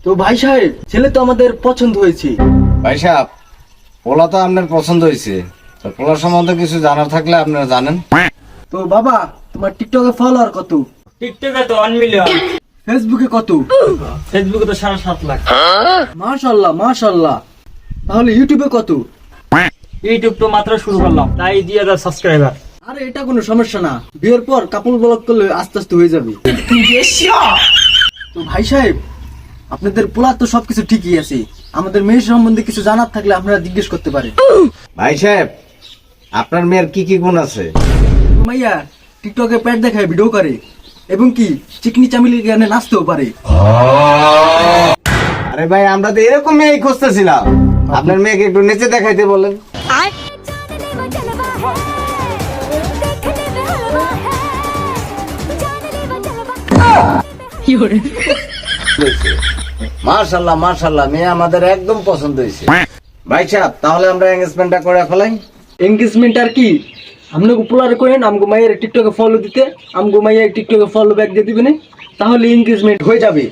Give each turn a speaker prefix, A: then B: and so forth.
A: তো ভাই সাহেব, ছেলে তো আমাদের পছন্দ হয়েছে।
B: ভাই সাহেব, পোলা তো আপনার পছন্দ হয়েছে, তো পোলার সম্বন্ধে কিছু জানার থাকলে আপনারা জানেন।
A: তো বাবা, তোমার টিকটকে ফলোয়ার কত?
C: টিকটকে তো 1 মিলিয়ন,
A: ফেসবুকে কত?
C: ফেসবুকে তো 7.5 লাখ।
A: মাশাআল্লাহ মাশাআল্লাহ। তাহলে ইউটিউবে কত?
C: ইউটিউব তো মাত্র শুরু করলাম, তাই 2000 সাবস্ক্রাইবার।
A: আরে এটা কোনো সমস্যা না, বিয়ের পর কাপল ব্লগ করলে আস্তে আস্তে হয়ে যাবে। তো ভাই সাহেব, আপনাদের পোলা তো সবকিছু ঠিকই আছে, আমাদের মেয়ের সম্বন্ধে কিছু জানার থাকলে আপনারা জিজ্ঞেস করতে পারেন।
B: ভাই সাহেব, আপনার মেয়ের কি কি গুণ আছে?
A: মাইয়া টিকটকে প্যাট দেখায়, ভিডিও করে, এবং কি চিকনি চামিলি গানে নাচতেও পারে।
B: আরে ভাই, আমরা তো এরকম মেয়েই খুঁজতেছিলাম, আপনার মেয়েকে একটু নেচে দেখাইতে বলেন। মাশাআল্লাহ মাশাআল্লাহ, মেয়ে আমাদের একদম পছন্দ হয়েছে। ভাই সাহেব, তাহলে আমরা এঙ্গেজমেন্টটা করে ফেলাই।
A: এনগেজমেন্ট আর কি, আপনাকে পোলারে করেন আমগো মাইয়ের টিকটকে ফলো দিতে, আমগো মাইয়া টিকটকে ফলো ব্যাক দিয়ে দিবেন, তাহলে এনগেজমেন্ট হয়ে যাবে।